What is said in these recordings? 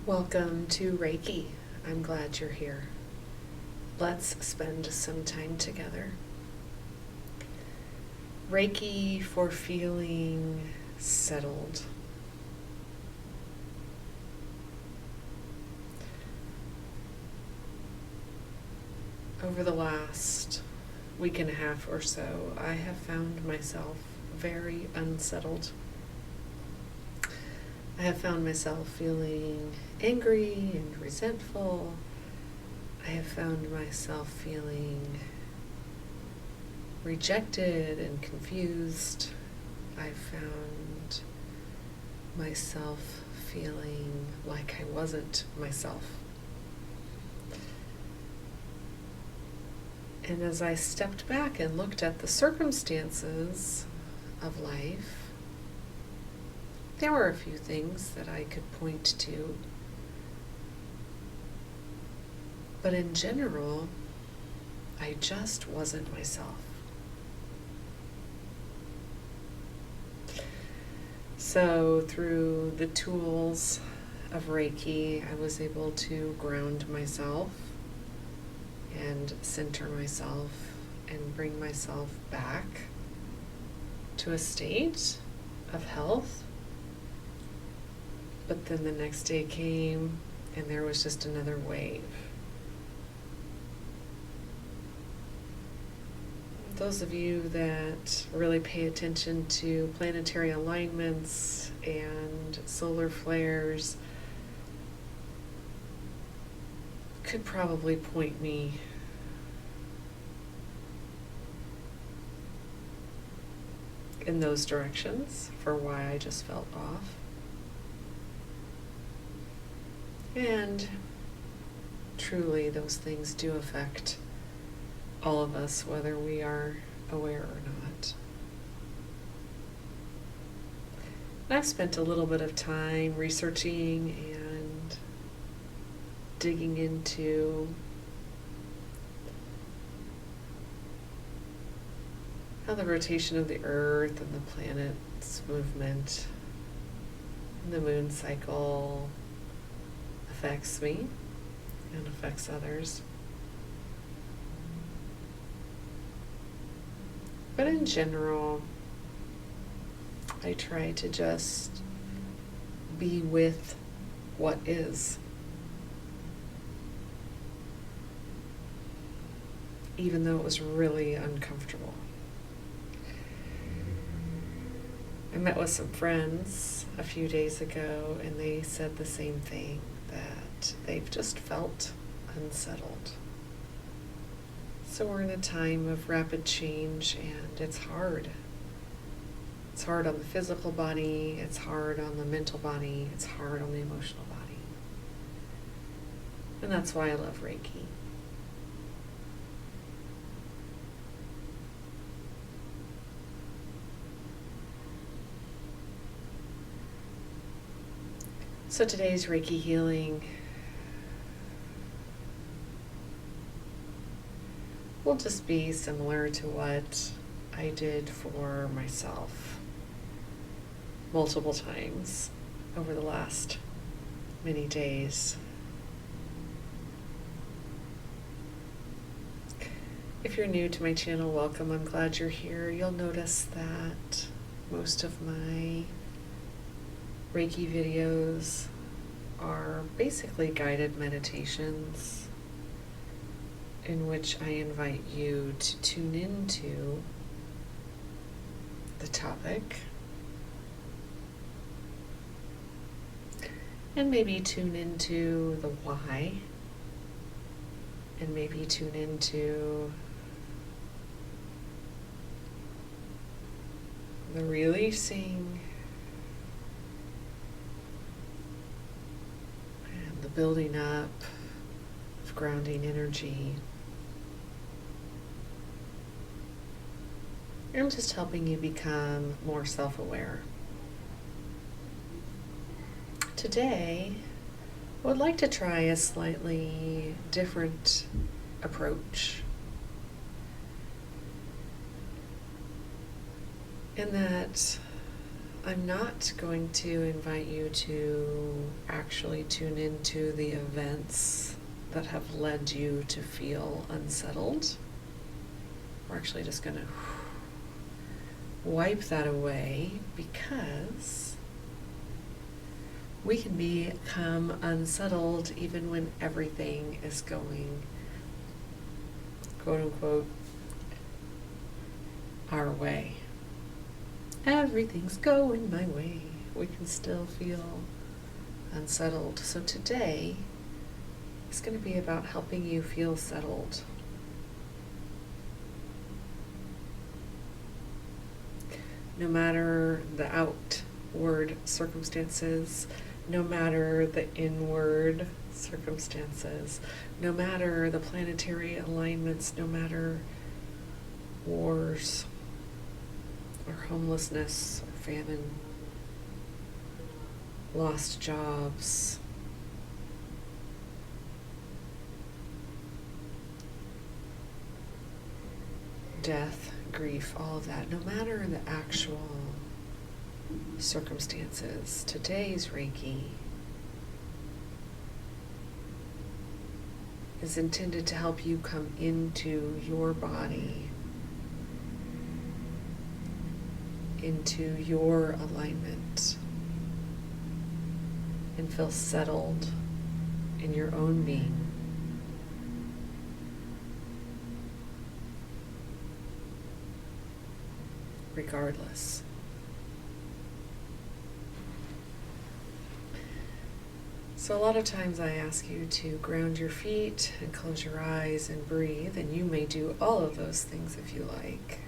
Welcome to Reiki. I'm glad you're here. Let's spend some time together. Reiki for feeling settled. Over the last week and a half or so, I have found myself very unsettled. I have found myself feeling angry and resentful. I have found myself feeling rejected and confused. I've found myself feeling like I wasn't myself. And as I stepped back and looked at the circumstances of life, there were a few things that I could point to. But in general, I just wasn't myself. So through the tools of Reiki, I was able to ground myself and center myself and bring myself back to a state of health. But then the next day came and there was just another wave. Those of you that really pay attention to planetary alignments and solar flares could probably point me in those directions for why I just felt off. And truly, those things do affect all of us, whether we are aware or not. I've spent a little bit of time researching and digging into how the rotation of the earth and the planet's movement and the moon cycle affects me and affects others. But in general, I try to just be with what is, even though it was really uncomfortable. I met with some friends a few days ago, and they said the same thing, that they've just felt unsettled. So we're in a time of rapid change, and it's hard. It's hard on the physical body, it's hard on the mental body, it's hard on the emotional body. And that's why I love Reiki. So today's Reiki healing will just be similar to what I did for myself multiple times over the last many days. If you're new to my channel, welcome. I'm glad you're here. You'll notice that most of my Reiki videos are basically guided meditations in which I invite you to tune into the topic and maybe tune into the why, and maybe tune into the releasing and the building up of grounding energy. I'm just helping you become more self-aware. Today, I would like to try a slightly different approach, in that I'm not going to invite you to actually tune into the events that have led you to feel unsettled. We're actually just going to wipe that away, because we can become unsettled even when everything is going, quote unquote, our way. Everything's going my way. We can still feel unsettled. So today is going to be about helping you feel settled. No matter the outward circumstances, no matter the inward circumstances, no matter the planetary alignments, no matter wars, or homelessness, or famine, lost jobs, death, grief, all of that, no matter the actual circumstances, today's Reiki is intended to help you come into your body, into your alignment, and feel settled in your own being. Regardless. So a lot of times I ask you to ground your feet and close your eyes and breathe, and you may do all of those things if you like.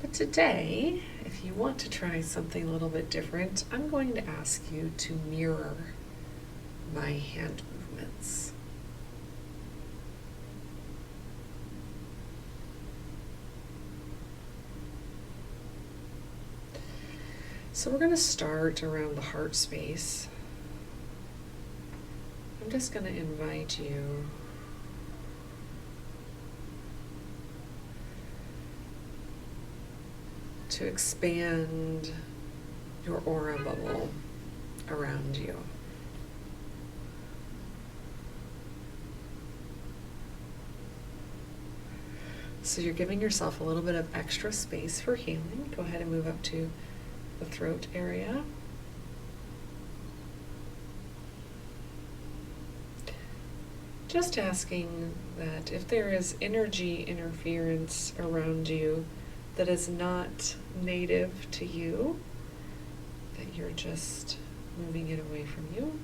But today, if you want to try something a little bit different, I'm going to ask you to mirror my hand movements. So we're going to start around the heart space. I'm just going to invite you to expand your aura bubble around you. So you're giving yourself a little bit of extra space for healing. Go ahead and move up to the throat area. Just asking that if there is energy interference around you that is not native to you, that you're just moving it away from you,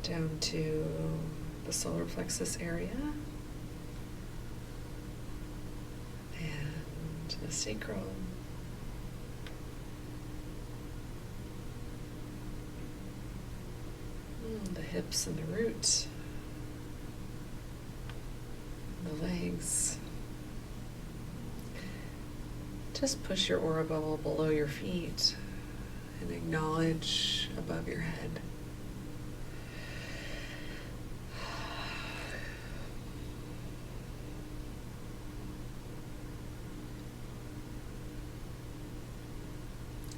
down to the solar plexus area and the sacral, the hips and the root, the legs. Just push your aura bubble below your feet and acknowledge above your head.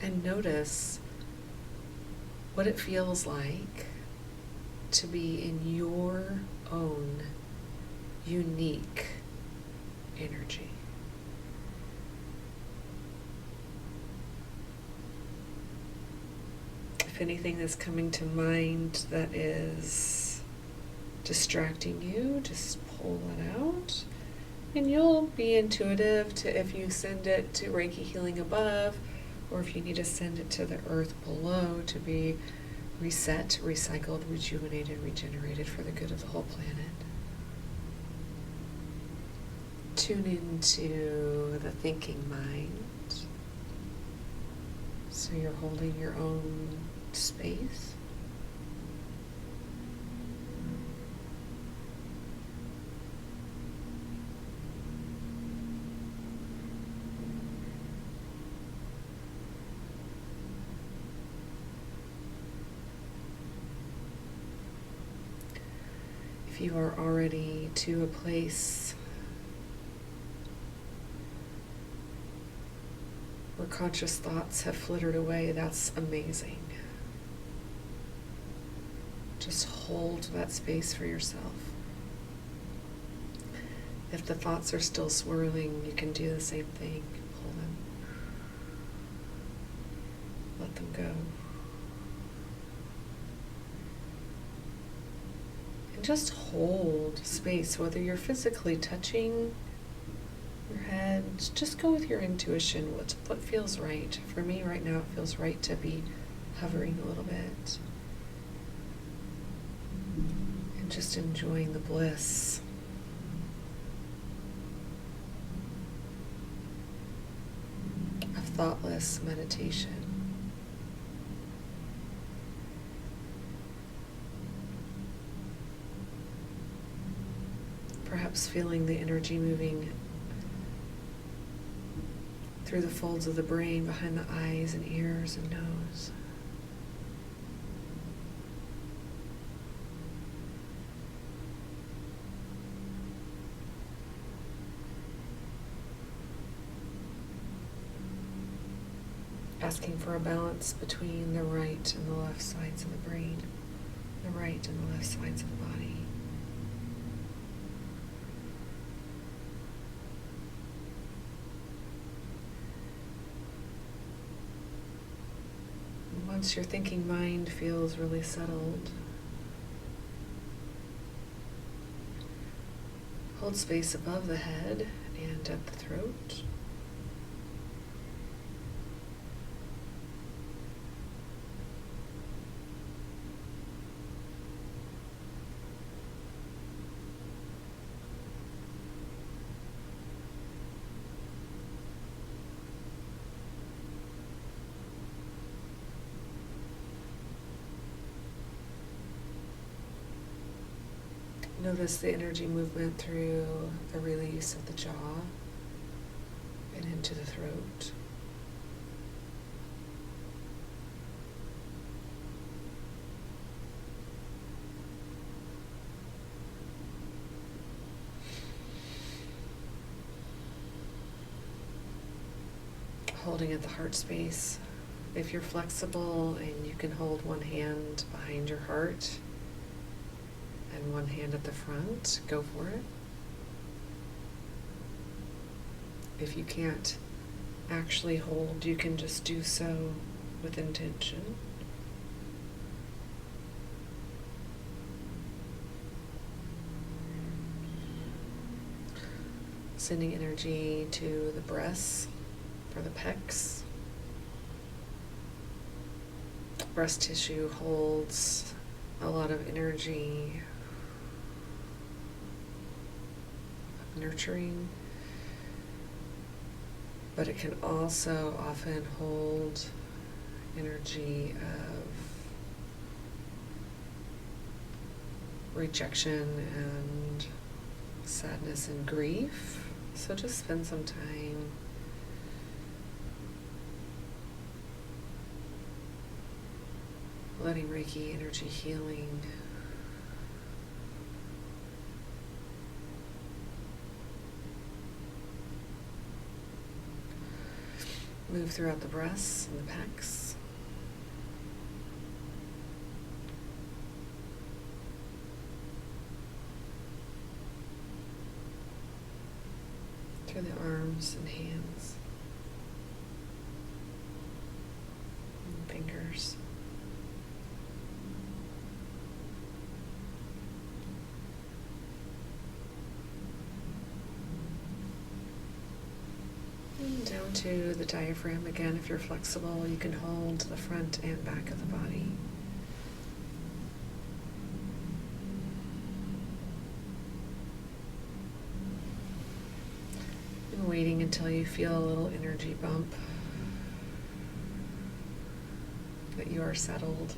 And notice what it feels like to be in your own unique energy. If anything is coming to mind that is distracting you, just pull it out. And you'll be intuitive to if you send it to Reiki Healing above, or if you need to send it to the earth below to be reset, recycled, rejuvenated, regenerated for the good of the whole planet. Tune into the thinking mind. So you're holding your own space. If you are already to a place where conscious thoughts have flittered away, that's amazing. Just hold that space for yourself. If the thoughts are still swirling, you can do the same thing. Hold them. Let them go. And just hold space, whether you're physically touching your head, just go with your intuition. What feels right? For me right now, it feels right to be hovering a little bit. And just enjoying the bliss. Of thoughtless meditation. Perhaps feeling the energy moving through the folds of the brain, behind the eyes and ears and nose. Asking for a balance between the right and the left sides of the brain, the right and the left sides of the body. And once your thinking mind feels really settled, hold space above the head and at the throat. Notice the energy movement through the release of the jaw and into the throat. Holding at the heart space. If you're flexible and you can hold one hand behind your heart and one hand at the front, go for it. If you can't actually hold, you can just do so with intention. Sending energy to the breasts for the pecs. Breast tissue holds a lot of energy, nurturing, but it can also often hold energy of rejection and sadness and grief. So just spend some time letting Reiki energy healing move throughout the breasts and the pecs. Through the arms and hands and fingers. And down to the diaphragm again. If you're flexible, you can hold the front and back of the body. And waiting until you feel a little energy bump, that you are settled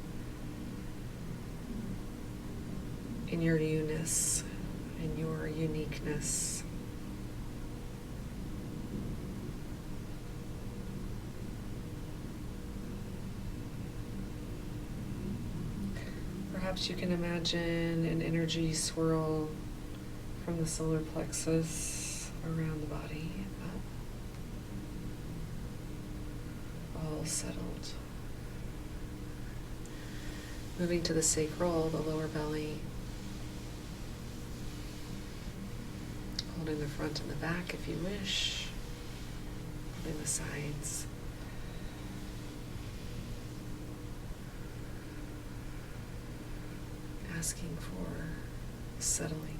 in your you-ness, in your uniqueness. Perhaps you can imagine an energy swirl from the solar plexus around the body, up, all settled. Moving to the sacral, the lower belly. Holding the front and the back if you wish. Holding the sides. Asking for settling.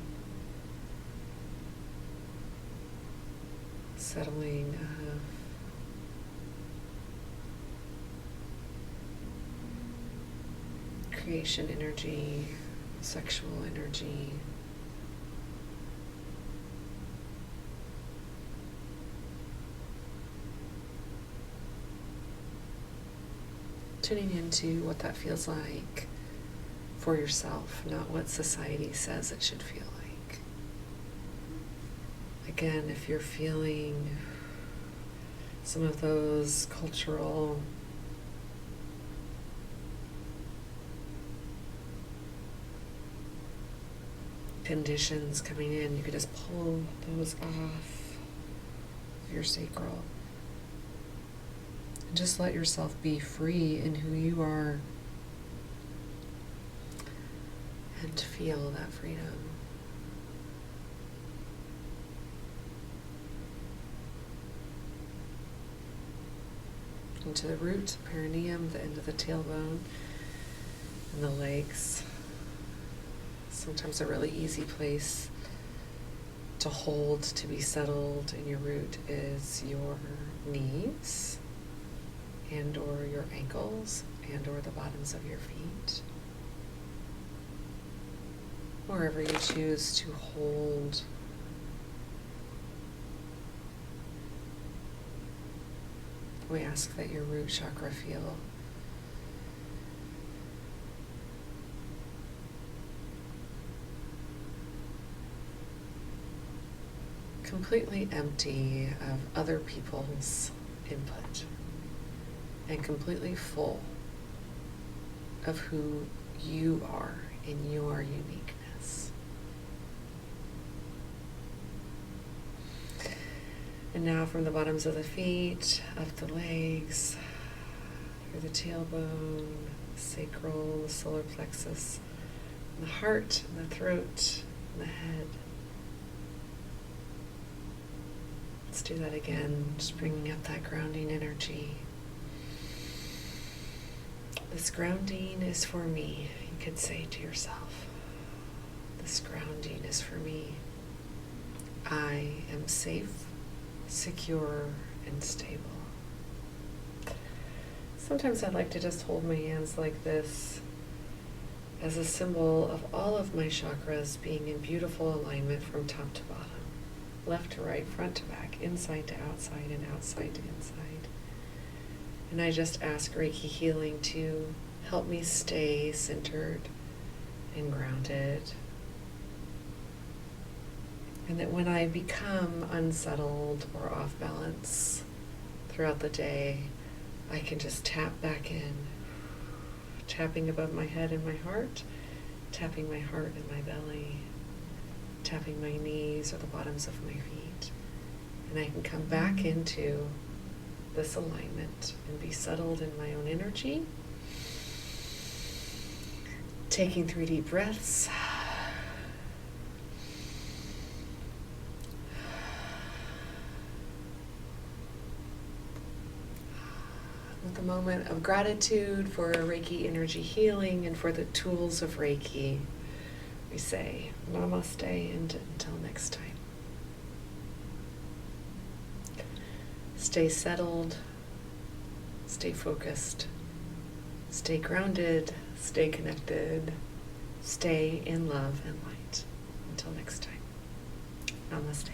Settling of creation energy, sexual energy, tuning into what that feels like for yourself, not what society says it should feel like. Again, if you're feeling some of those cultural conditions coming in, you could just pull those off your sacral. And just let yourself be free in who you are and feel that freedom. Into the root, perineum, the end of the tailbone, and the legs. Sometimes a really easy place to hold, to be settled in your root is your knees and or your ankles and or the bottoms of your feet. Wherever you choose to hold. We ask that your root chakra feel completely empty of other people's input and completely full of who you are in your uniqueness. And now from the bottoms of the feet, up the legs, through the tailbone, sacral, the solar plexus, the heart, and the throat, and the head. Let's do that again, just bringing up that grounding energy. This grounding is for me, you could say to yourself. This grounding is for me. I am safe, secure, and stable. Sometimes I like to just hold my hands like this as a symbol of all of my chakras being in beautiful alignment from top to bottom. Left to right, front to back, inside to outside, and outside to inside. And I just ask Reiki Healing to help me stay centered and grounded. And that when I become unsettled or off balance throughout the day, I can just tap back in, tapping above my head and my heart, tapping my heart and my belly, tapping my knees or the bottoms of my feet. And I can come back into this alignment and be settled in my own energy. Taking 3 deep breaths. With a moment of gratitude for Reiki energy healing and for the tools of Reiki, we say namaste and until next time. Stay settled, stay focused, stay grounded, stay connected, stay in love and light. Until next time, namaste.